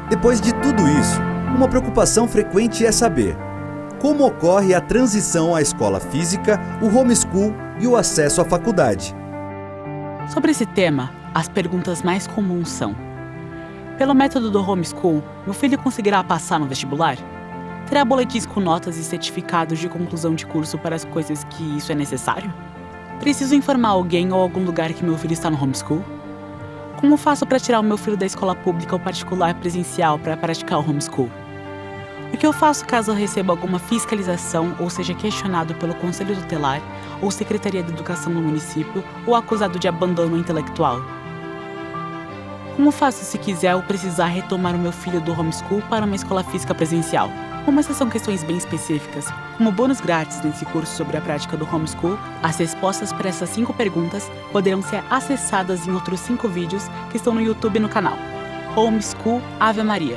Depois de tudo isso, uma preocupação frequente é saber como ocorre a transição à escola física, o homeschool e o acesso à faculdade. Sobre esse tema, as perguntas mais comuns são: pelo método do homeschool, meu filho conseguirá passar no vestibular? Terá boletins com notas e certificados de conclusão de curso para as coisas que isso é necessário? Preciso informar alguém ou algum lugar que meu filho está no homeschool? Como faço para tirar o meu filho da escola pública ou particular presencial para praticar o homeschool? O que eu faço caso eu receba alguma fiscalização ou seja questionado pelo Conselho Tutelar ou Secretaria de Educação do município ou acusado de abandono intelectual? Como faço se quiser ou precisar retomar o meu filho do homeschool para uma escola física presencial? Como essas são questões bem específicas, como bônus grátis nesse curso sobre a prática do homeschool, as respostas para essas 5 perguntas poderão ser acessadas em outros 5 vídeos que estão no YouTube no canal Homeschool Ave Maria.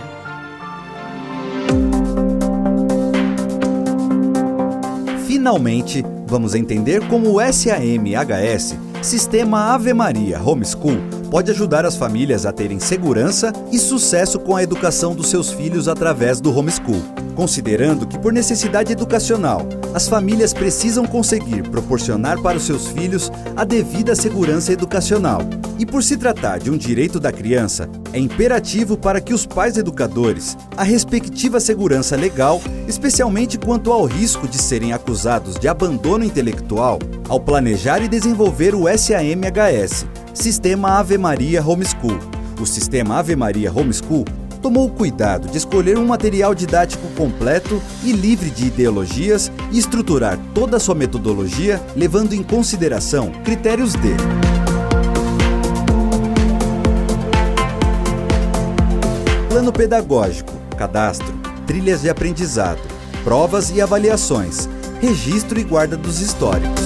Finalmente, vamos entender como o SAMHS, Sistema Ave Maria Homeschool, pode ajudar as famílias a terem segurança e sucesso com a educação dos seus filhos através do homeschool. Considerando que, por necessidade educacional, as famílias precisam conseguir proporcionar para os seus filhos a devida segurança educacional. E por se tratar de um direito da criança, é imperativo para que os pais educadores a respectiva segurança legal, especialmente quanto ao risco de serem acusados de abandono intelectual, ao planejar e desenvolver o SAMHS, Sistema Ave Maria Homeschool. O Sistema Ave Maria Homeschool tomou o cuidado de escolher um material didático completo e livre de ideologias e estruturar toda a sua metodologia levando em consideração critérios de plano pedagógico, cadastro, trilhas de aprendizado, provas e avaliações, registro e guarda dos históricos.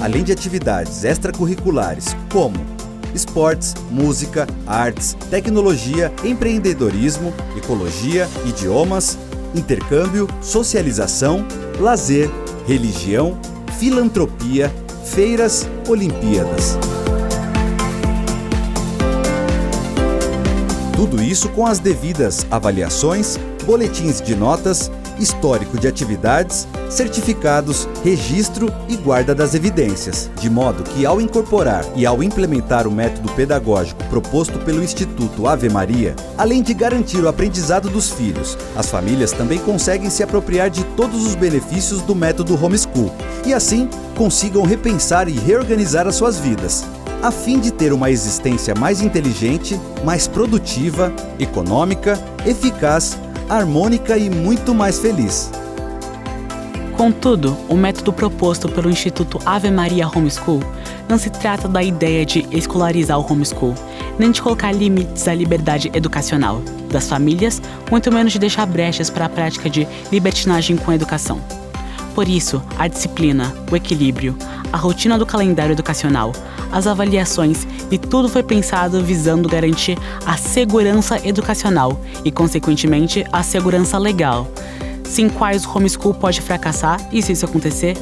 Além de atividades extracurriculares como esportes, música, artes, tecnologia, empreendedorismo, ecologia, idiomas, intercâmbio, socialização, lazer, religião, filantropia, feiras, Olimpíadas. Tudo isso com as devidas avaliações, boletins de notas, histórico de atividades, certificados, registro e guarda das evidências, de modo que ao incorporar e ao implementar o método pedagógico proposto pelo Instituto Ave Maria, além de garantir o aprendizado dos filhos, as famílias também conseguem se apropriar de todos os benefícios do método homeschool e assim consigam repensar e reorganizar as suas vidas, a fim de ter uma existência mais inteligente, mais produtiva, econômica, eficaz, harmônica e muito mais feliz. Contudo, o método proposto pelo Instituto Ave Maria Homeschool não se trata da ideia de escolarizar o homeschool, nem de colocar limites à liberdade educacional das famílias, muito menos de deixar brechas para a prática de libertinagem com a educação. Por isso, a disciplina, o equilíbrio, a rotina do calendário educacional, as avaliações e tudo foi pensado visando garantir a segurança educacional e, consequentemente, a segurança legal, sem quais o homeschool pode fracassar e, se isso acontecer,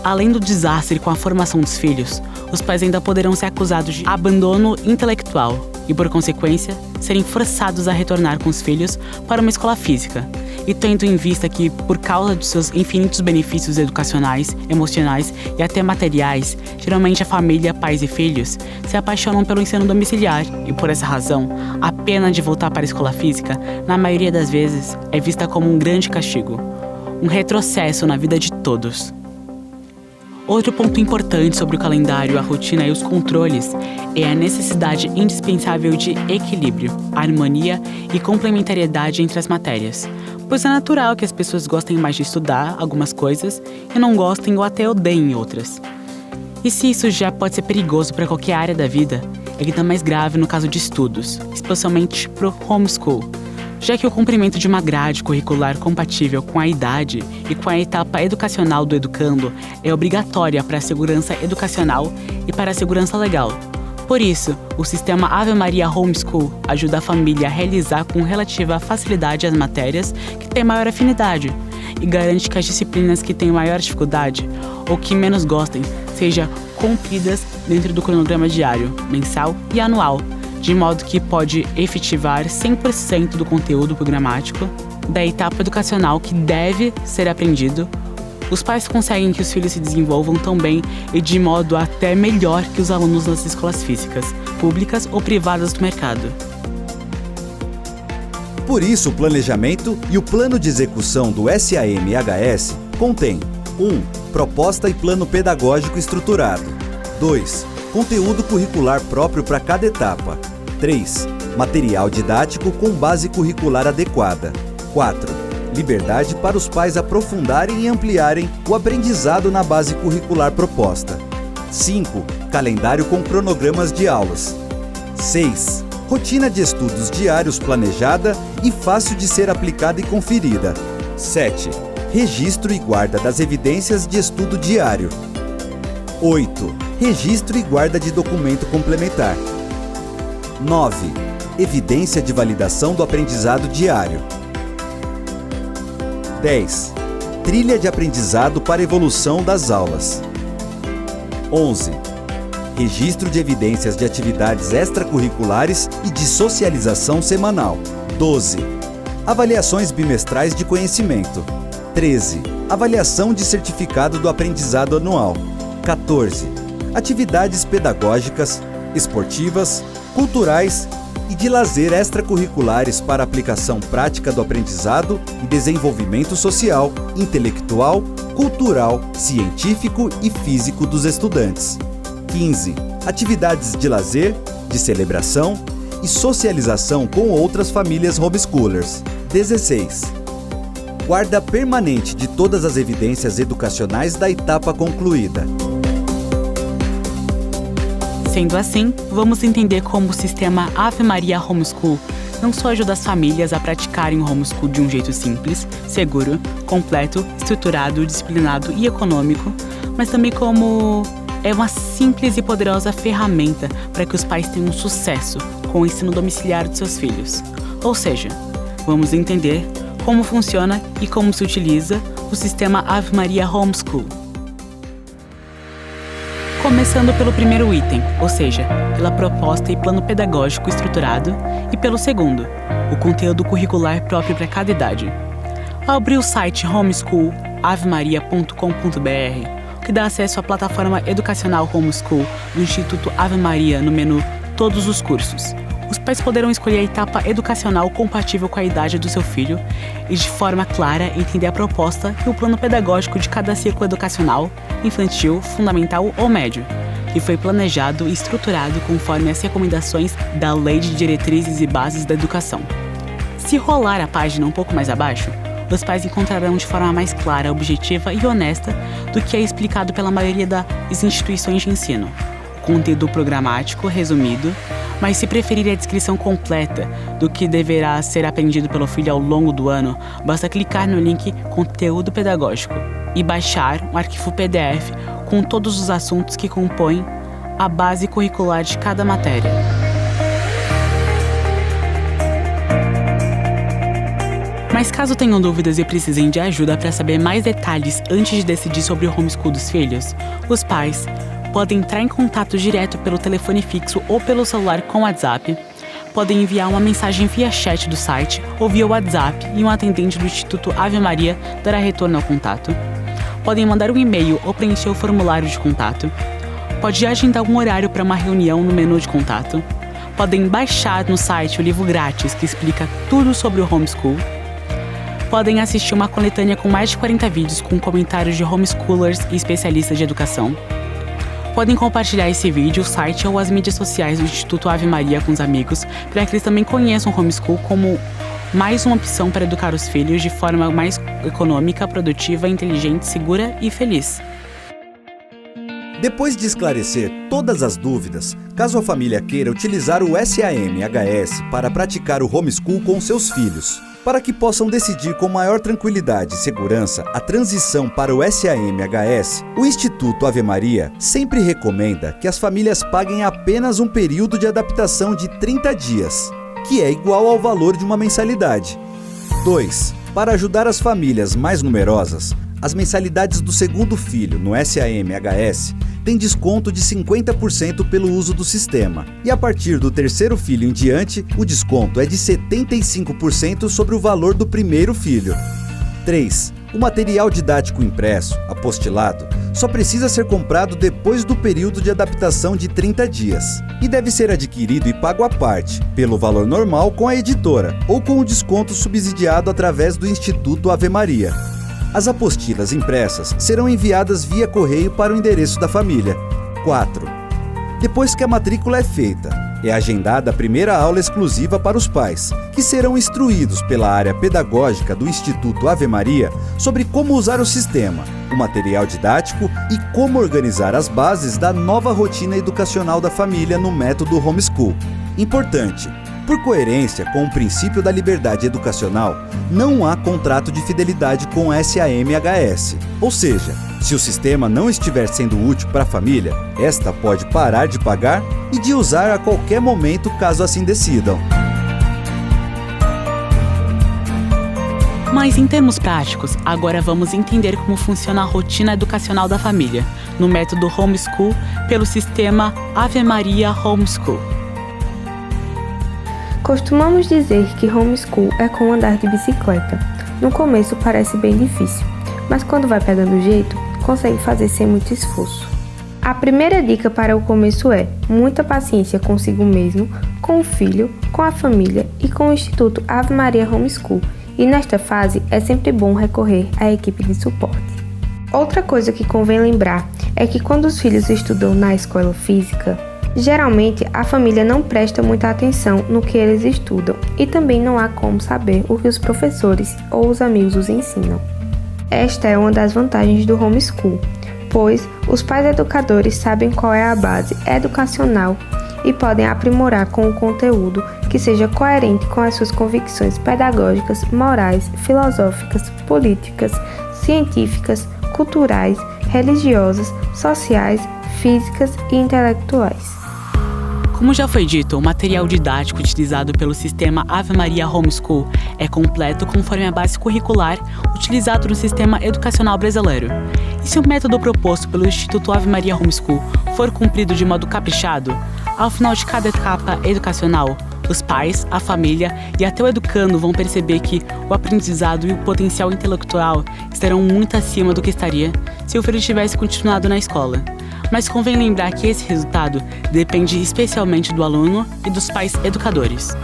além do desastre com a formação dos filhos, os pais ainda poderão ser acusados de abandono intelectual e, por consequência, serem forçados a retornar com os filhos para uma escola física. E tendo em vista que, por causa de seus infinitos benefícios educacionais, emocionais e até materiais, geralmente a família, pais e filhos, se apaixonam pelo ensino domiciliar e, por essa razão, a pena de voltar para a escola física, na maioria das vezes, é vista como um grande castigo, um retrocesso na vida de todos. Outro ponto importante sobre o calendário, a rotina e os controles é a necessidade indispensável de equilíbrio, harmonia e complementariedade entre as matérias, pois é natural que as pessoas gostem mais de estudar algumas coisas e não gostem ou até odeiem outras. E se isso já pode ser perigoso para qualquer área da vida, é ainda mais grave no caso de estudos, especialmente para o homeschool, já que o cumprimento de uma grade curricular compatível com a idade e com a etapa educacional do educando é obrigatória para a segurança educacional e para a segurança legal. Por isso, o sistema Ave Maria Homeschool ajuda a família a realizar com relativa facilidade as matérias que têm maior afinidade e garante que as disciplinas que têm maior dificuldade ou que menos gostem sejam cumpridas dentro do cronograma diário, mensal e anual, de modo que pode efetivar 100% do conteúdo programático da etapa educacional que deve ser aprendido. Os pais conseguem que os filhos se desenvolvam tão bem e de modo até melhor que os alunos das escolas físicas, públicas ou privadas do mercado. Por isso, o planejamento e o plano de execução do SAM-HS contém 1. Proposta e plano pedagógico estruturado. 2. Conteúdo curricular próprio para cada etapa. 3. Material didático com base curricular adequada. 4. Liberdade para os pais aprofundarem e ampliarem o aprendizado na base curricular proposta. 5. Calendário com cronogramas de aulas. 6. Rotina de estudos diários planejada e fácil de ser aplicada e conferida. 7. Registro e guarda das evidências de estudo diário. 8. Registro e guarda de documento complementar. 9. Evidência de validação do aprendizado diário. 10. Trilha de aprendizado para evolução das aulas. 11. Registro de evidências de atividades extracurriculares e de socialização semanal. 12. Avaliações bimestrais de conhecimento. 13. Avaliação de certificado do aprendizado anual. 14. Atividades pedagógicas, esportivas, culturais e de lazer extracurriculares para aplicação prática do aprendizado e desenvolvimento social, intelectual, cultural, científico e físico dos estudantes. 15. Atividades de lazer, de celebração e socialização com outras famílias homeschoolers. 16. Guarda permanente de todas as evidências educacionais da etapa concluída. Sendo assim, vamos entender como o sistema Ave Maria Homeschool não só ajuda as famílias a praticarem o homeschool de um jeito simples, seguro, completo, estruturado, disciplinado e econômico, mas também como é uma simples e poderosa ferramenta para que os pais tenham sucesso com o ensino domiciliar de seus filhos. Ou seja, vamos entender como funciona e como se utiliza o sistema Ave Maria Homeschool. Começando pelo primeiro item, ou seja, pela proposta e plano pedagógico estruturado, e pelo segundo, o conteúdo curricular próprio para cada idade. Ao abrir o site homeschool.avemaria.com.br, que dá acesso à plataforma educacional Homeschool do Instituto Ave Maria no menu Todos os cursos, os pais poderão escolher a etapa educacional compatível com a idade do seu filho e, de forma clara, entender a proposta e o plano pedagógico de cada ciclo educacional, infantil, fundamental ou médio, que foi planejado e estruturado conforme as recomendações da Lei de Diretrizes e Bases da Educação. Se rolar a página um pouco mais abaixo, os pais encontrarão de forma mais clara, objetiva e honesta do que é explicado pela maioria das instituições de ensino. Conteúdo programático resumido, mas se preferir a descrição completa do que deverá ser aprendido pelo filho ao longo do ano, basta clicar no link Conteúdo Pedagógico e baixar um arquivo PDF com todos os assuntos que compõem a base curricular de cada matéria. Mas caso tenham dúvidas e precisem de ajuda para saber mais detalhes antes de decidir sobre o homeschool dos filhos, os pais podem entrar em contato direto pelo telefone fixo ou pelo celular com WhatsApp, podem enviar uma mensagem via chat do site ou via WhatsApp e um atendente do Instituto Ave Maria dará retorno ao contato, podem mandar um e-mail ou preencher o formulário de contato, pode agendar um horário para uma reunião no menu de contato, podem baixar no site o livro grátis que explica tudo sobre o homeschool, podem assistir uma coletânea com mais de 40 vídeos com comentários de homeschoolers e especialistas de educação, podem compartilhar esse vídeo, o site ou as mídias sociais do Instituto Ave Maria com os amigos, para que eles também conheçam o homeschool como mais uma opção para educar os filhos de forma mais econômica, produtiva, inteligente, segura e feliz. Depois de esclarecer todas as dúvidas, caso a família queira utilizar o SAM-HS para praticar o homeschool com seus filhos, para que possam decidir com maior tranquilidade e segurança a transição para o SAM-HS, o Instituto Ave Maria sempre recomenda que as famílias paguem apenas um período de adaptação de 30 dias, que é igual ao valor de uma mensalidade. 2. Para ajudar as famílias mais numerosas, as mensalidades do segundo filho no SAM-HS tem desconto de 50% pelo uso do sistema. E a partir do terceiro filho em diante, o desconto é de 75% sobre o valor do primeiro filho. 3. O material didático impresso, apostilado, só precisa ser comprado depois do período de adaptação de 30 dias e deve ser adquirido e pago à parte, pelo valor normal com a editora ou com o desconto subsidiado através do Instituto Ave Maria. As apostilas impressas serão enviadas via correio para o endereço da família. 4. Depois que a matrícula é feita, é agendada a primeira aula exclusiva para os pais, que serão instruídos pela área pedagógica do Instituto Ave Maria sobre como usar o sistema, o material didático e como organizar as bases da nova rotina educacional da família no método homeschool. Importante! Por coerência com o princípio da liberdade educacional, não há contrato de fidelidade com o SAM-HS. Ou seja, se o sistema não estiver sendo útil para a família, esta pode parar de pagar e de usar a qualquer momento caso assim decidam. Mas em termos práticos, agora vamos entender como funciona a rotina educacional da família, no método homeschool pelo sistema Ave Maria Homeschool. Costumamos dizer que homeschool é como andar de bicicleta. No começo parece bem difícil, mas quando vai pegando o jeito, consegue fazer sem muito esforço. A primeira dica para o começo é muita paciência consigo mesmo, com o filho, com a família e com o Instituto Ave Maria Homeschool. E nesta fase é sempre bom recorrer à equipe de suporte. Outra coisa que convém lembrar é que quando os filhos estudam na escola física, geralmente a família não presta muita atenção no que eles estudam e também não há como saber o que os professores ou os amigos os ensinam. Esta é uma das vantagens do homeschool, pois os pais educadores sabem qual é a base educacional e podem aprimorar com o conteúdo que seja coerente com as suas convicções pedagógicas, morais, filosóficas, políticas, científicas, culturais, religiosas, sociais, físicas e intelectuais. Como já foi dito, o material didático utilizado pelo sistema Ave Maria Homeschool é completo conforme a base curricular utilizado no sistema educacional brasileiro. E se o método proposto pelo Instituto Ave Maria Homeschool for cumprido de modo caprichado, ao final de cada etapa educacional, os pais, a família e até o educando vão perceber que o aprendizado e o potencial intelectual estarão muito acima do que estaria se o filho tivesse continuado na escola. Mas convém lembrar que esse resultado depende especialmente do aluno e dos pais educadores.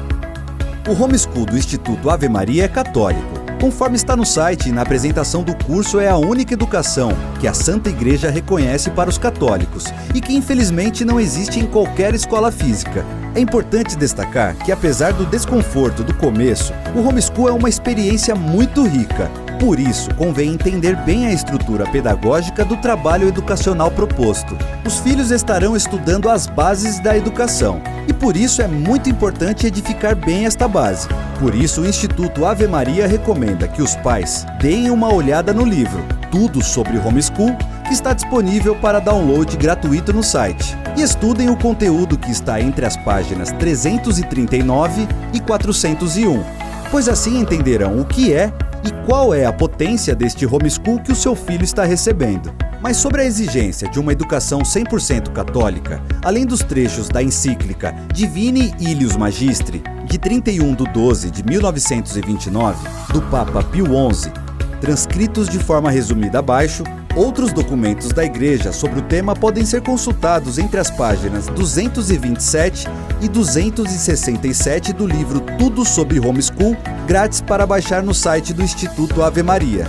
O homeschool do Instituto Ave Maria é católico. Conforme está no site e na apresentação do curso, é a única educação que a Santa Igreja reconhece para os católicos e que infelizmente não existe em qualquer escola física. É importante destacar que, apesar do desconforto do começo, o homeschool é uma experiência muito rica. Por isso, convém entender bem a estrutura pedagógica do trabalho educacional proposto. Os filhos estarão estudando as bases da educação e por isso é muito importante edificar bem esta base. Por isso, o Instituto Ave Maria recomenda que os pais deem uma olhada no livro Tudo sobre Homeschool, que está disponível para download gratuito no site, e estudem o conteúdo que está entre as páginas 339 e 401, pois assim entenderão o que é e qual é a potência deste homeschool que o seu filho está recebendo. Mas sobre a exigência de uma educação 100% católica, além dos trechos da encíclica Divini Ilius Magistri, de 31/12 de 1929, do Papa Pio XI, transcritos de forma resumida abaixo, outros documentos da Igreja sobre o tema podem ser consultados entre as páginas 227 e 267 do livro Tudo sobre Homeschool, grátis para baixar no site do Instituto Ave Maria.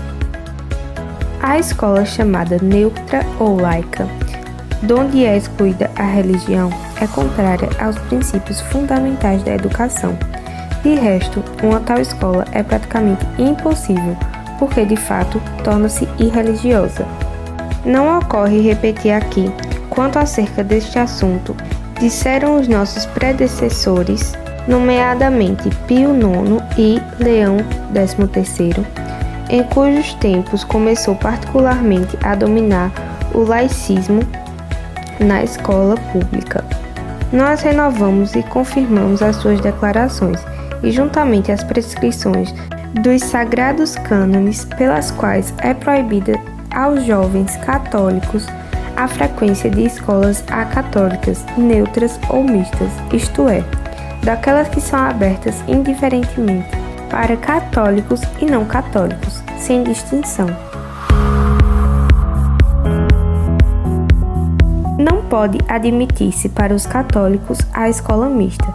A escola chamada neutra ou laica, donde é excluída a religião, é contrária aos princípios fundamentais da educação. De resto, uma tal escola é praticamente impossível, porque de fato torna-se irreligiosa. Não ocorre repetir aqui quanto acerca deste assunto disseram os nossos predecessores, nomeadamente Pio IX e Leão XIII, em cujos tempos começou particularmente a dominar o laicismo na escola pública. Nós renovamos e confirmamos as suas declarações e, juntamente às prescrições dos sagrados cânones pelas quais é proibida aos jovens católicos a frequência de escolas acatólicas, neutras ou mistas, isto é, daquelas que são abertas indiferentemente para católicos e não católicos, sem distinção. Não pode admitir-se para os católicos a escola mista,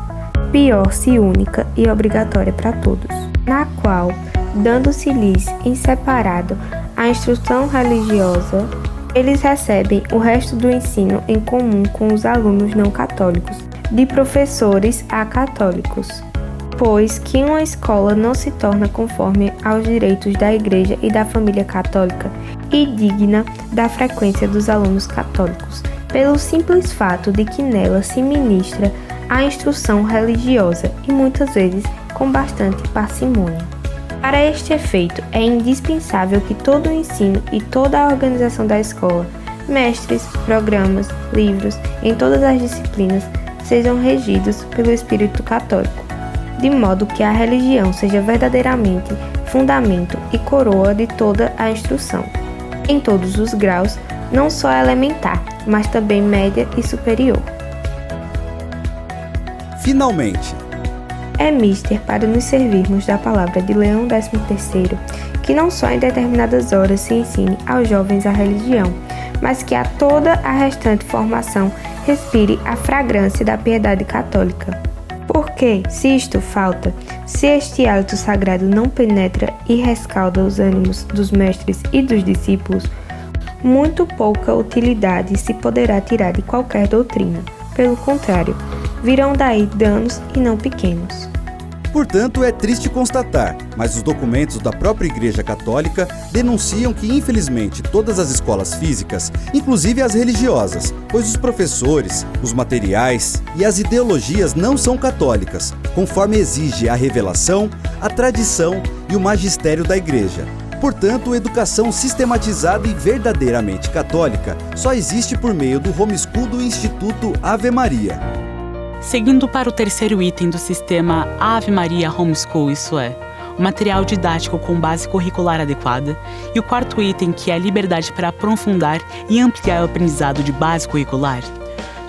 pior se única e obrigatória para todos, na qual, dando-se-lhes em separado a instrução religiosa, eles recebem o resto do ensino em comum com os alunos não católicos, de professores acatólicos, pois que uma escola não se torna conforme aos direitos da Igreja e da família católica e digna da frequência dos alunos católicos, pelo simples fato de que nela se ministra a instrução religiosa e muitas vezes com bastante parcimônia. Para este efeito, é indispensável que todo o ensino e toda a organização da escola, mestres, programas, livros, em todas as disciplinas, sejam regidos pelo espírito católico, de modo que a religião seja verdadeiramente fundamento e coroa de toda a instrução, em todos os graus, não só elementar, mas também média e superior. Finalmente, é mister para nos servirmos da palavra de Leão XIII, que não só em determinadas horas se ensine aos jovens a religião, mas que a toda a restante formação respire a fragrância da piedade católica. Porque, se isto falta, se este hálito sagrado não penetra e rescalda os ânimos dos mestres e dos discípulos, muito pouca utilidade se poderá tirar de qualquer doutrina. Pelo contrário, virão daí danos e não pequenos. Portanto, é triste constatar, mas os documentos da própria Igreja Católica denunciam que, infelizmente, todas as escolas físicas, inclusive as religiosas, pois os professores, os materiais e as ideologias não são católicas, conforme exige a revelação, a tradição e o magistério da Igreja. Portanto, educação sistematizada e verdadeiramente católica só existe por meio do homeschool do Instituto Ave Maria. Seguindo para o terceiro item do sistema Ave Maria Homeschool, isso é, o material didático com base curricular adequada, e o quarto item, que é a liberdade para aprofundar e ampliar o aprendizado de base curricular,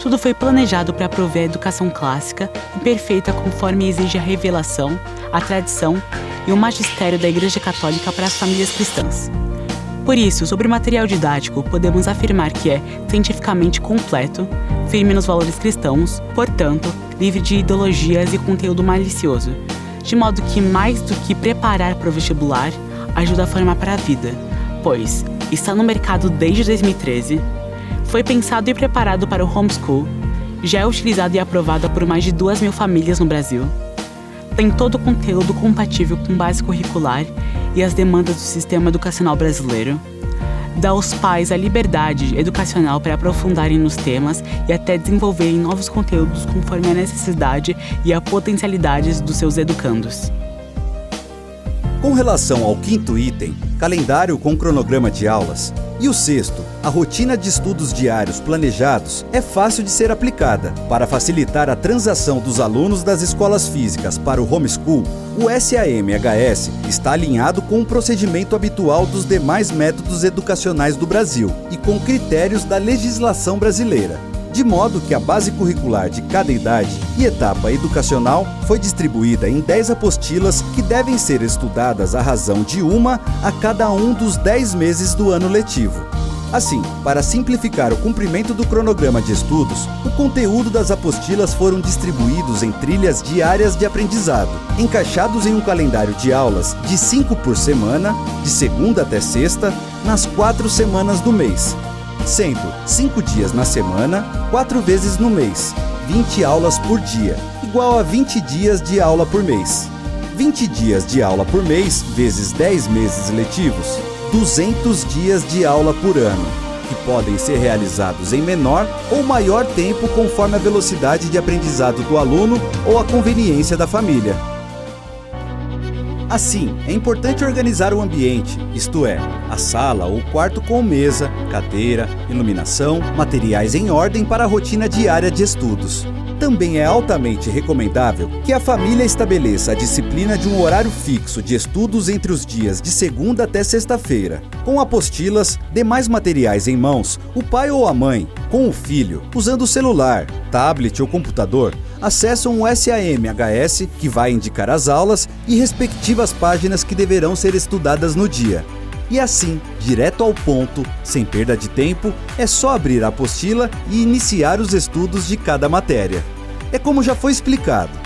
tudo foi planejado para prover a educação clássica e perfeita conforme exige a revelação, a tradição e o magistério da Igreja Católica para as famílias cristãs. Por isso, sobre o material didático, podemos afirmar que é cientificamente completo, firme nos valores cristãos, portanto, livre de ideologias e conteúdo malicioso, de modo que, mais do que preparar para o vestibular, ajuda a formar para a vida, pois está no mercado desde 2013, foi pensado e preparado para o homeschool, já é utilizado e aprovado por mais de 2.000 famílias no Brasil, tem todo o conteúdo compatível com base curricular e as demandas do sistema educacional brasileiro, dá aos pais a liberdade educacional para aprofundarem nos temas e até desenvolverem novos conteúdos conforme a necessidade e a potencialidades dos seus educandos. Com relação ao quinto item, calendário com cronograma de aulas, e o sexto, a rotina de estudos diários planejados, é fácil de ser aplicada. Para facilitar a transação dos alunos das escolas físicas para o homeschool, o SAM-HS está alinhado com o procedimento habitual dos demais métodos educacionais do Brasil e com critérios da legislação brasileira, de modo que a base curricular de cada idade e etapa educacional foi distribuída em 10 apostilas que devem ser estudadas à razão de uma a cada um dos 10 meses do ano letivo. Assim, para simplificar o cumprimento do cronograma de estudos, o conteúdo das apostilas foram distribuídos em trilhas diárias de aprendizado, encaixados em um calendário de aulas de 5 por semana, de segunda até sexta, nas 4 semanas do mês, sendo 5 dias na semana, 4 vezes no mês, 20 aulas por dia, igual a 20 dias de aula por mês. 20 dias de aula por mês, vezes 10 meses letivos, 200 dias de aula por ano, que podem ser realizados em menor ou maior tempo conforme a velocidade de aprendizado do aluno ou a conveniência da família. Assim, é importante organizar o ambiente, isto é, a sala ou quarto com mesa, cadeira, iluminação, materiais em ordem para a rotina diária de estudos. Também é altamente recomendável que a família estabeleça a disciplina de um horário fixo de estudos entre os dias de segunda até sexta-feira. Com apostilas, demais materiais em mãos, o pai ou a mãe, com o filho, usando o celular, tablet ou computador, acessam o SAM-HS, que vai indicar as aulas e respectivas páginas que deverão ser estudadas no dia. E assim, direto ao ponto, sem perda de tempo, é só abrir a apostila e iniciar os estudos de cada matéria. É como já foi explicado.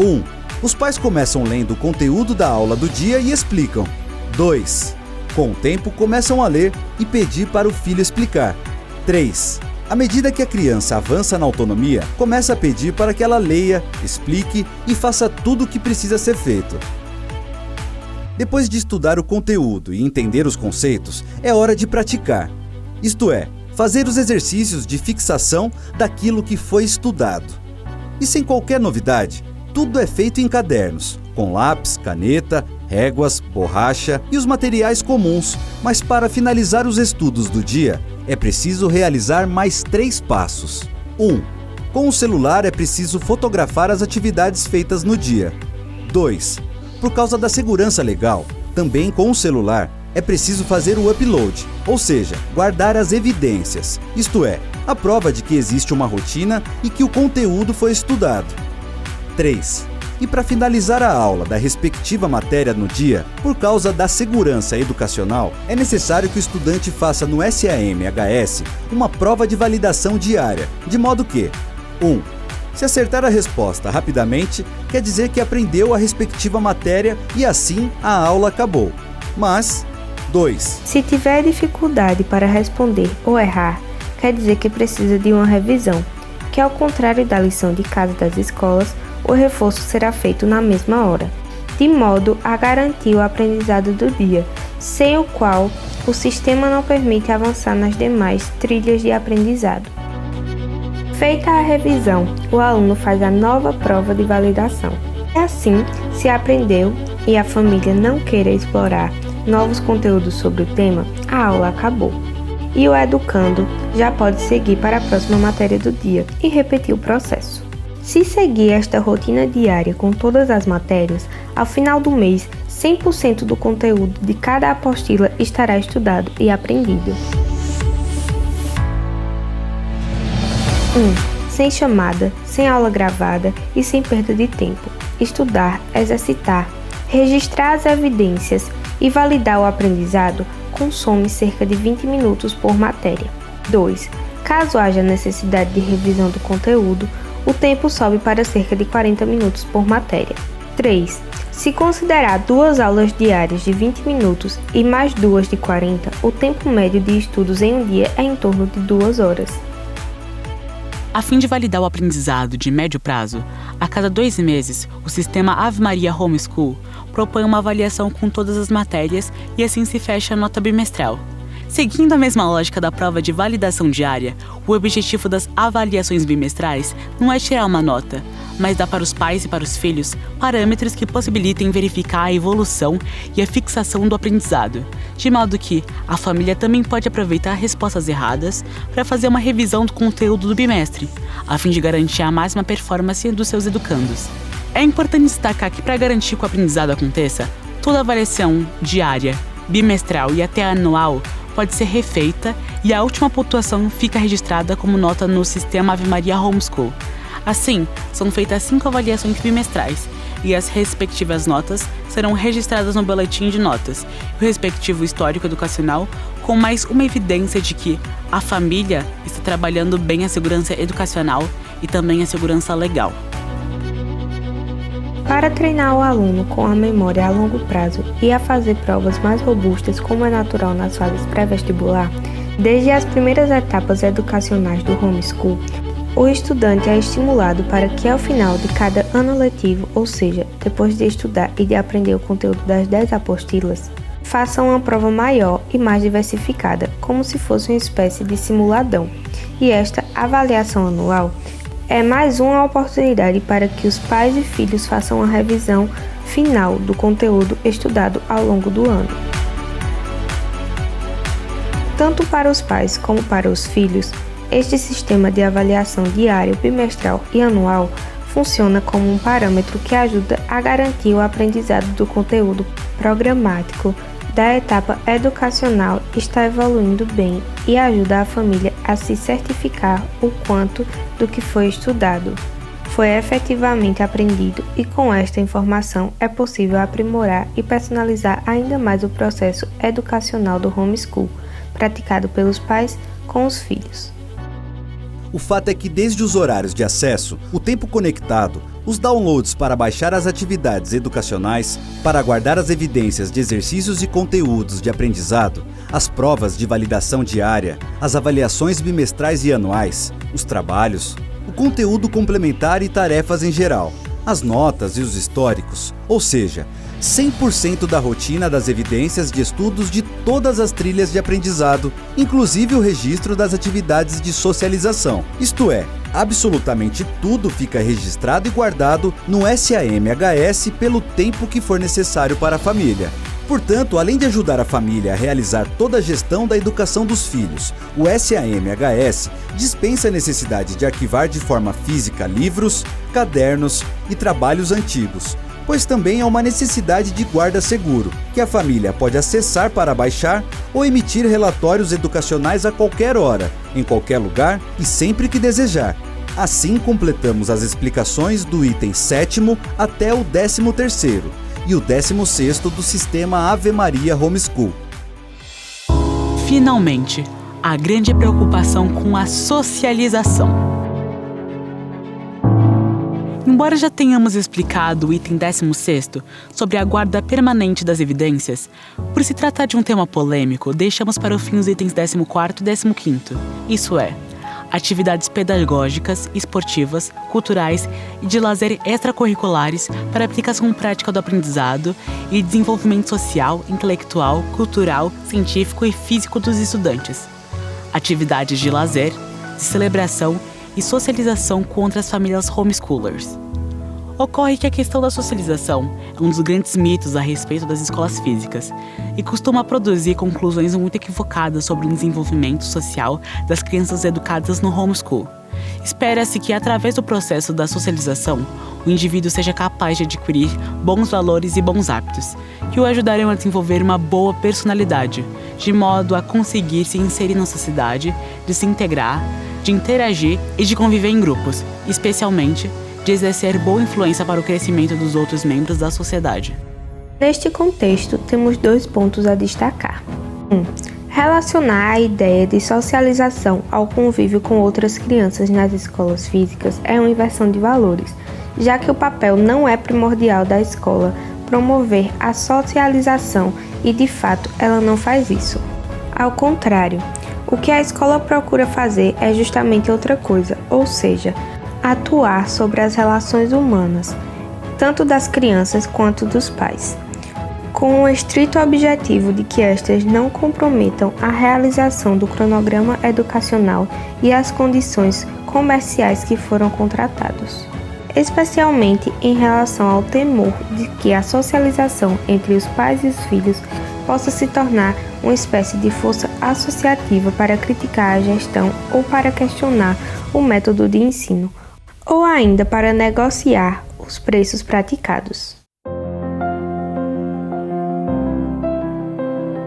1. Os pais começam lendo o conteúdo da aula do dia e explicam. 2. Com o tempo, começam a ler e pedir para o filho explicar. 3. À medida que a criança avança na autonomia, começa a pedir para que ela leia, explique e faça tudo o que precisa ser feito. Depois de estudar o conteúdo e entender os conceitos, é hora de praticar. Isto é, fazer os exercícios de fixação daquilo que foi estudado. E sem qualquer novidade, tudo é feito em cadernos, com lápis, caneta, réguas, borracha e os materiais comuns, mas para finalizar os estudos do dia, é preciso realizar mais 3 passos. 1. Com o celular é preciso fotografar as atividades feitas no dia. 2. Por causa da segurança legal, também com o celular, é preciso fazer o upload, ou seja, guardar as evidências, isto é, a prova de que existe uma rotina e que o conteúdo foi estudado. 3. E para finalizar a aula da respectiva matéria no dia, por causa da segurança educacional, é necessário que o estudante faça no SAM-HS uma prova de validação diária, de modo que 1. Se acertar a resposta rapidamente, quer dizer que aprendeu a respectiva matéria e assim a aula acabou. Mas 2. Se tiver dificuldade para responder ou errar, quer dizer que precisa de uma revisão, que ao contrário da lição de casa das escolas, o reforço será feito na mesma hora, de modo a garantir o aprendizado do dia, sem o qual o sistema não permite avançar nas demais trilhas de aprendizado. Feita a revisão, o aluno faz a nova prova de validação. E assim, se aprendeu e a família não queira explorar novos conteúdos sobre o tema, a aula acabou. E o educando já pode seguir para a próxima matéria do dia e repetir o processo. Se seguir esta rotina diária com todas as matérias, ao final do mês, 100% do conteúdo de cada apostila estará estudado e aprendido. 1. Sem chamada, sem aula gravada e sem perda de tempo. Estudar, exercitar, registrar as evidências e validar o aprendizado consome cerca de 20 minutos por matéria. 2. Caso haja necessidade de revisão do conteúdo, o tempo sobe para cerca de 40 minutos por matéria. 3. Se considerar 2 aulas diárias de 20 minutos e mais 2 de 40, o tempo médio de estudos em um dia é em torno de 2 horas. A fim de validar o aprendizado de médio prazo, a cada 2 meses, o sistema Ave Maria Homeschool propõe uma avaliação com todas as matérias e assim se fecha a nota bimestral. Seguindo a mesma lógica da prova de validação diária, o objetivo das avaliações bimestrais não é tirar uma nota, mas dar para os pais e para os filhos parâmetros que possibilitem verificar a evolução e a fixação do aprendizado, de modo que a família também pode aproveitar respostas erradas para fazer uma revisão do conteúdo do bimestre, a fim de garantir a máxima performance dos seus educandos. É importante destacar que, para garantir que o aprendizado aconteça, toda avaliação diária, bimestral e até anual pode ser refeita e a última pontuação fica registrada como nota no sistema Ave Maria Homeschool. Assim, são feitas 5 avaliações bimestrais e as respectivas notas serão registradas no boletim de notas e o respectivo histórico educacional, com mais uma evidência de que a família está trabalhando bem a segurança educacional e também a segurança legal. Para treinar o aluno com a memória a longo prazo e a fazer provas mais robustas, como é natural nas fases pré-vestibular, desde as primeiras etapas educacionais do homeschool, o estudante é estimulado para que ao final de cada ano letivo, ou seja, depois de estudar e de aprender o conteúdo das 10 apostilas, faça uma prova maior e mais diversificada, como se fosse uma espécie de simuladão. E esta avaliação anual é mais uma oportunidade para que os pais e filhos façam uma revisão final do conteúdo estudado ao longo do ano. Tanto para os pais como para os filhos, este sistema de avaliação diário, bimestral e anual funciona como um parâmetro que ajuda a garantir o aprendizado do conteúdo programático da etapa educacional está evoluindo bem e ajuda a família a se certificar o quanto do que foi estudado foi efetivamente aprendido, e com esta informação é possível aprimorar e personalizar ainda mais o processo educacional do homeschool, praticado pelos pais com os filhos. O fato é que desde os horários de acesso, o tempo conectado, os downloads para baixar as atividades educacionais, para guardar as evidências de exercícios e conteúdos de aprendizado, as provas de validação diária, as avaliações bimestrais e anuais, os trabalhos, o conteúdo complementar e tarefas em geral, as notas e os históricos, ou seja, 100% da rotina das evidências de estudos de todas as trilhas de aprendizado, inclusive o registro das atividades de socialização. Isto é, absolutamente tudo fica registrado e guardado no SAMHS pelo tempo que for necessário para a família. Portanto, além de ajudar a família a realizar toda a gestão da educação dos filhos, o SAMHS dispensa a necessidade de arquivar de forma física livros, cadernos e trabalhos antigos, pois também há uma necessidade de guarda seguro, que a família pode acessar para baixar ou emitir relatórios educacionais a qualquer hora, em qualquer lugar e sempre que desejar. Assim completamos as explicações do item 7º até o 13º e o 16º do sistema Ave Maria Homeschool. Finalmente, a grande preocupação com a socialização. Embora já tenhamos explicado o item 16º sobre a guarda permanente das evidências, por se tratar de um tema polêmico, deixamos para o fim os itens 14º e 15º, isso é, atividades pedagógicas, esportivas, culturais e de lazer extracurriculares para aplicação prática do aprendizado e desenvolvimento social, intelectual, cultural, científico e físico dos estudantes. Atividades de lazer, de celebração e socialização com outras famílias homeschoolers. Ocorre que a questão da socialização é um dos grandes mitos a respeito das escolas físicas e costuma produzir conclusões muito equivocadas sobre o desenvolvimento social das crianças educadas no homeschool. Espera-se que, através do processo da socialização, o indivíduo seja capaz de adquirir bons valores e bons hábitos, que o ajudarão a desenvolver uma boa personalidade, de modo a conseguir se inserir na sociedade, de se integrar, de interagir e de conviver em grupos, especialmente de exercer boa influência para o crescimento dos outros membros da sociedade. Neste contexto, temos 2 pontos a destacar. 1. Relacionar a ideia de socialização ao convívio com outras crianças nas escolas físicas é uma inversão de valores, já que o papel não é primordial da escola promover a socialização e, de fato, ela não faz isso. Ao contrário, o que a escola procura fazer é justamente outra coisa, ou seja, atuar sobre as relações humanas, tanto das crianças quanto dos pais, com o estrito objetivo de que estas não comprometam a realização do cronograma educacional e as condições comerciais que foram contratados, especialmente em relação ao temor de que a socialização entre os pais e os filhos possa se tornar uma espécie de força associativa para criticar a gestão ou para questionar o método de ensino, ou ainda para negociar os preços praticados.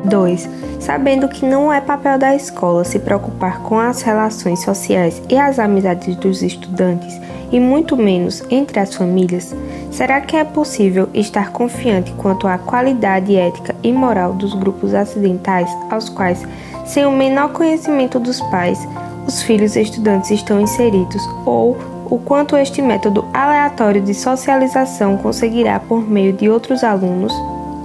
2. Sabendo que não é papel da escola se preocupar com as relações sociais e as amizades dos estudantes, e muito menos entre as famílias, será que é possível estar confiante quanto à qualidade ética e moral dos grupos acidentais aos quais, sem o menor conhecimento dos pais, os filhos estudantes estão inseridos, ou o quanto este método aleatório de socialização conseguirá, por meio de outros alunos,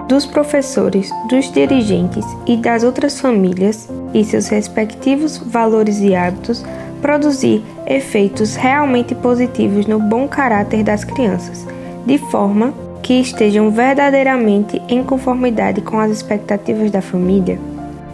dos professores, dos dirigentes e das outras famílias e seus respectivos valores e hábitos, produzir efeitos realmente positivos no bom caráter das crianças, de forma que estejam verdadeiramente em conformidade com as expectativas da família?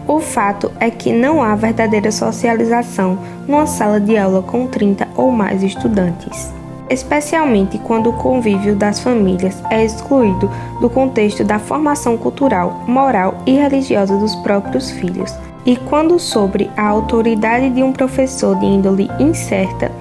O fato é que não há verdadeira socialização numa sala de aula com 30 ou mais estudantes. especialmente quando o convívio das famílias é excluído do contexto da formação cultural, moral e religiosa dos próprios filhos, e quando sobre a autoridade de um professor de índole incerta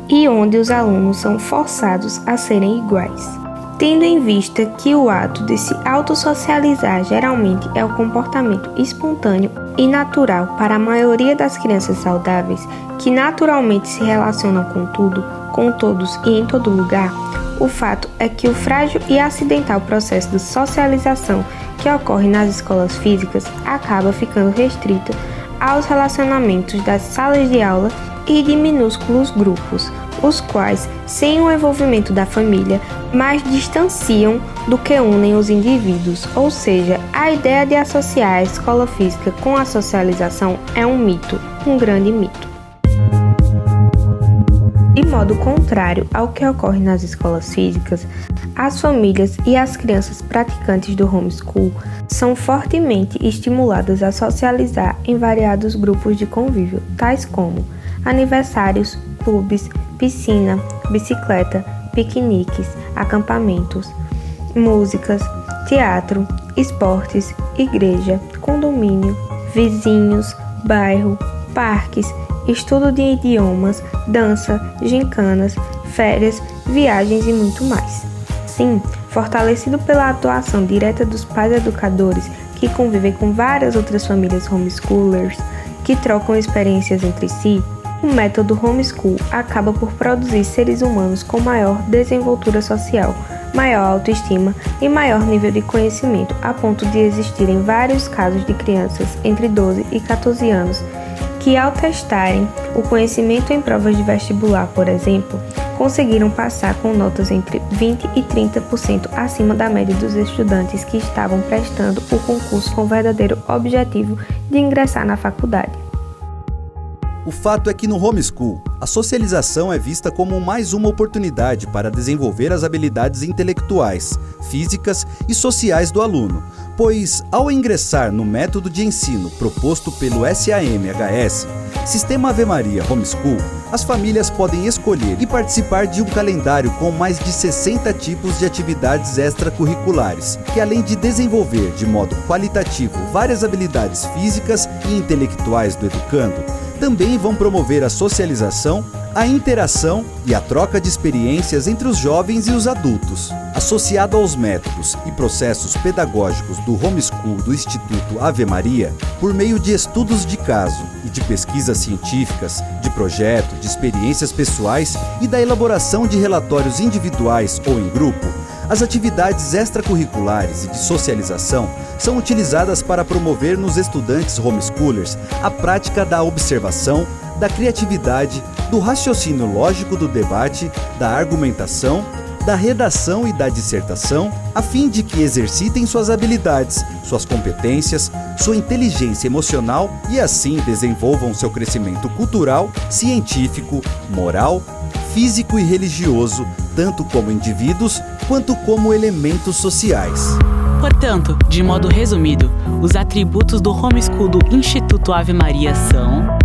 e onde os alunos são forçados a serem iguais. Tendo em vista que o ato de se autossocializar geralmente é o comportamento espontâneo e natural para a maioria das crianças saudáveis, que naturalmente se relacionam com tudo, com todos e em todo lugar, o fato é que o frágil e acidental processo de socialização que ocorre nas escolas físicas acaba ficando restrito aos relacionamentos das salas de aula e de minúsculos grupos, os quais, sem o envolvimento da família, mais distanciam do que unem os indivíduos, ou seja, a ideia de associar a escola física com a socialização é um mito, um grande mito. De modo contrário ao que ocorre nas escolas físicas, as famílias e as crianças praticantes do homeschool são fortemente estimuladas a socializar em variados grupos de convívio, tais como aniversários, clubes, piscina, bicicleta, piqueniques, acampamentos, músicas, teatro, esportes, igreja, condomínio, vizinhos, bairro, parques, estudo de idiomas, dança, gincanas, férias, viagens e muito mais. Sim, fortalecido pela atuação direta dos pais educadores que convivem com várias outras famílias homeschoolers que trocam experiências entre si, o método homeschool acaba por produzir seres humanos com maior desenvoltura social, maior autoestima e maior nível de conhecimento, a ponto de existirem vários casos de crianças entre 12 e 14 anos que, ao testarem o conhecimento em provas de vestibular, por exemplo, conseguiram passar com notas entre 20% e 30% acima da média dos estudantes que estavam prestando o concurso com o verdadeiro objetivo de ingressar na faculdade. O fato é que no homeschool, a socialização é vista como mais uma oportunidade para desenvolver as habilidades intelectuais, físicas e sociais do aluno, pois, ao ingressar no método de ensino proposto pelo SAM-HS, Sistema Ave Maria Homeschool, as famílias podem escolher e participar de um calendário com mais de 60 tipos de atividades extracurriculares, que além de desenvolver de modo qualitativo várias habilidades físicas e intelectuais do educando, também vão promover a socialização, a interação e a troca de experiências entre os jovens e os adultos. Associado aos métodos e processos pedagógicos do homeschool do Instituto Ave Maria, por meio de estudos de caso e de pesquisas científicas, de projetos, de experiências pessoais e da elaboração de relatórios individuais ou em grupo, as atividades extracurriculares e de socialização são utilizadas para promover nos estudantes homeschoolers a prática da observação, da criatividade, do raciocínio lógico do debate, da argumentação, da redação e da dissertação, a fim de que exercitem suas habilidades, suas competências, sua inteligência emocional e assim desenvolvam seu crescimento cultural, científico, moral, físico e religioso, tanto como indivíduos quanto como elementos sociais. Portanto, de modo resumido, os atributos do homeschool do Instituto Ave Maria são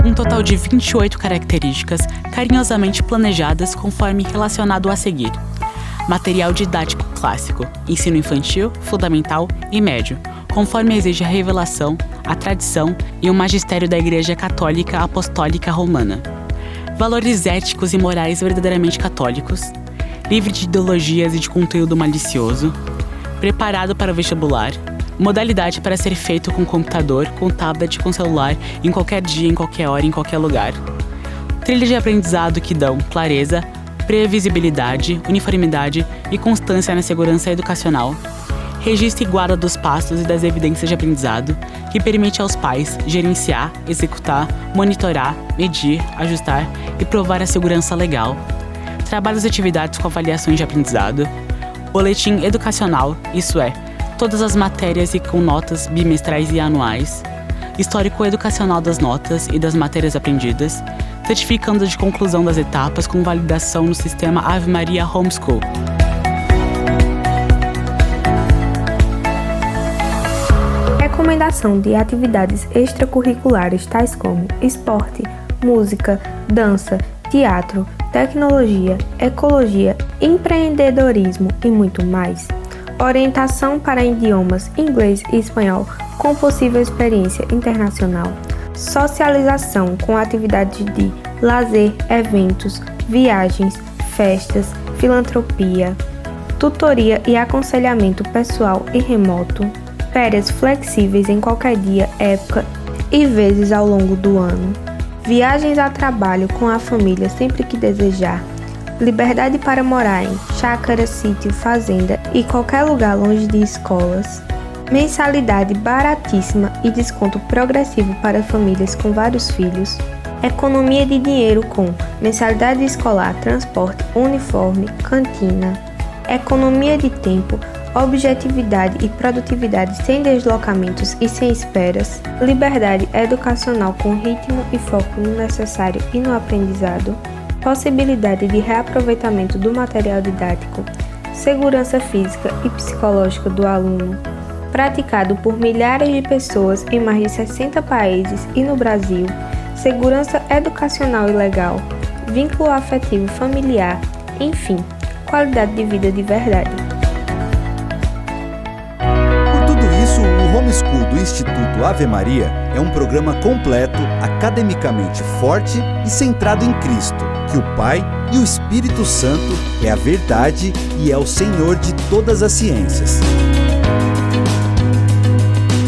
um total de 28 características carinhosamente planejadas conforme relacionado a seguir. Material didático clássico, ensino infantil, fundamental e médio, conforme exige a revelação, a tradição e o magistério da Igreja Católica Apostólica Romana. Valores éticos e morais verdadeiramente católicos, livre de ideologias e de conteúdo malicioso, preparado para o vestibular, modalidade para ser feito com computador, com tablet, com celular, em qualquer dia, em qualquer hora, em qualquer lugar. Trilha de aprendizado que dão clareza, previsibilidade, uniformidade e constância na segurança educacional. Registro e guarda dos passos e das evidências de aprendizado, que permite aos pais gerenciar, executar, monitorar, medir, ajustar e provar a segurança legal. Trabalhos e atividades com avaliações de aprendizado. Boletim educacional, isso é, todas as matérias e com notas bimestrais e anuais. Histórico educacional das notas e das matérias aprendidas. Certificando de conclusão das etapas com validação no sistema Ave Maria Homeschool. Recomendação de atividades extracurriculares tais como esporte, música, dança, teatro, tecnologia, ecologia, empreendedorismo e muito mais. Orientação para idiomas inglês e espanhol com possível experiência internacional. Socialização com atividades de lazer, eventos, viagens, festas, filantropia, tutoria e aconselhamento pessoal e remoto. Férias flexíveis em qualquer dia, época e vezes ao longo do ano. Viagens a trabalho com a família sempre que desejar. Liberdade para morar em chácara, sítio, fazenda e qualquer lugar longe de escolas. Mensalidade baratíssima e desconto progressivo para famílias com vários filhos. Economia de dinheiro com mensalidade escolar, transporte, uniforme, cantina. Economia de tempo, objetividade e produtividade sem deslocamentos e sem esperas. Liberdade educacional com ritmo e foco no necessário e no aprendizado. Possibilidade de reaproveitamento do material didático, segurança física e psicológica do aluno, praticado por milhares de pessoas em mais de 60 países e no Brasil, segurança educacional e legal, vínculo afetivo familiar, enfim, qualidade de vida de verdade. Por tudo isso, o Homeschool do Instituto Ave Maria é um programa completo, academicamente forte e centrado em Cristo, que o Pai e o Espírito Santo é a verdade e é o Senhor de todas as ciências.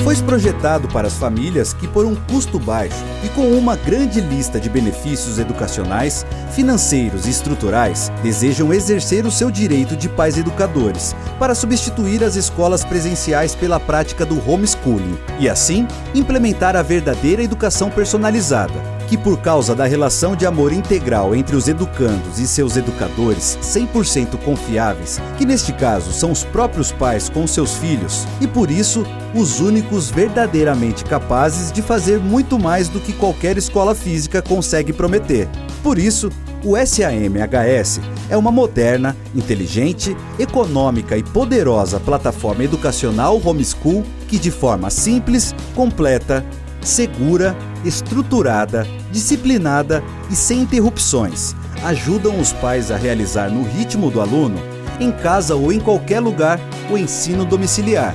Foi projetado para as famílias que, por um custo baixo e com uma grande lista de benefícios educacionais, financeiros e estruturais, desejam exercer o seu direito de pais educadores para substituir as escolas presenciais pela prática do homeschooling e, assim, implementar a verdadeira educação personalizada, que por causa da relação de amor integral entre os educandos e seus educadores 100% confiáveis, que neste caso são os próprios pais com seus filhos, e por isso os únicos verdadeiramente capazes de fazer muito mais do que qualquer escola física consegue prometer. Por isso, o SAM-HS é uma moderna, inteligente, econômica e poderosa plataforma educacional homeschool que de forma simples, completa, segura, estruturada, disciplinada e sem interrupções, ajudam os pais a realizar no ritmo do aluno, em casa ou em qualquer lugar, o ensino domiciliar.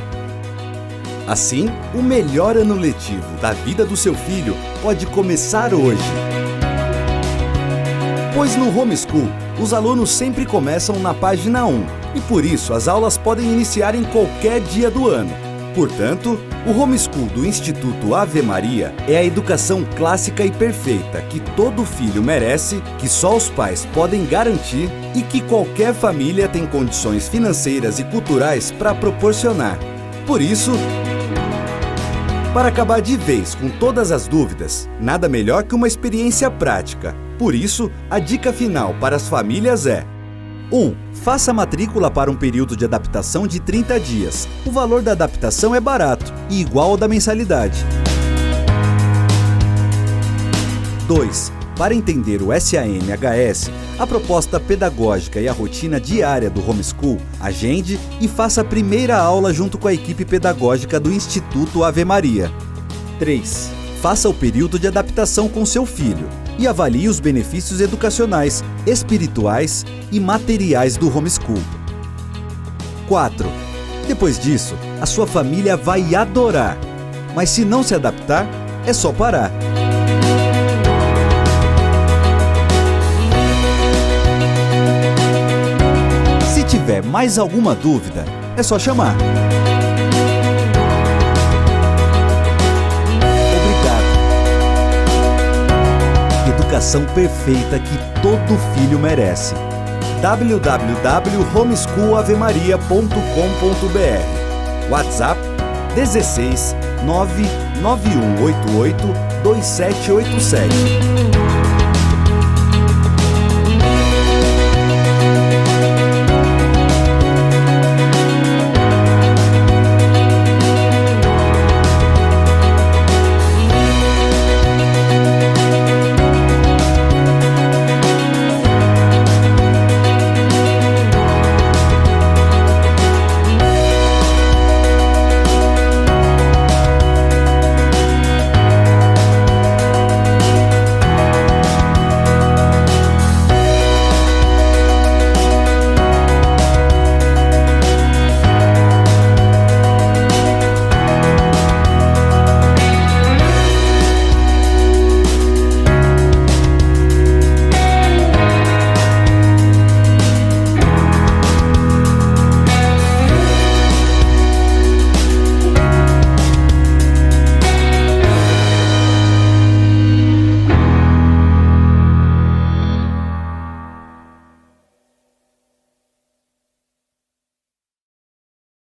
Assim, o melhor ano letivo da vida do seu filho pode começar hoje. Pois no homeschool, os alunos sempre começam na página 1 e por isso as aulas podem iniciar em qualquer dia do ano. Portanto, o homeschool do Instituto Ave Maria é a educação clássica e perfeita que todo filho merece, que só os pais podem garantir e que qualquer família tem condições financeiras e culturais para proporcionar. Por isso, para acabar de vez com todas as dúvidas, nada melhor que uma experiência prática. Por isso, a dica final para as famílias é: 1. Faça a matrícula para um período de adaptação de 30 dias. O valor da adaptação é barato e igual ao da mensalidade. 2. Para entender o SAM-HS, a proposta pedagógica e a rotina diária do homeschool, agende e faça a primeira aula junto com a equipe pedagógica do Instituto Ave Maria. 3. Faça o período de adaptação com seu filho e avalie os benefícios educacionais, espirituais e materiais do homeschool. 4. Depois disso, a sua família vai adorar, mas se não se adaptar, é só parar. Se tiver mais alguma dúvida, é só chamar. Educação perfeita que todo filho merece. www.homeschoolaveMaria.com.br. WhatsApp 16 99188 2787.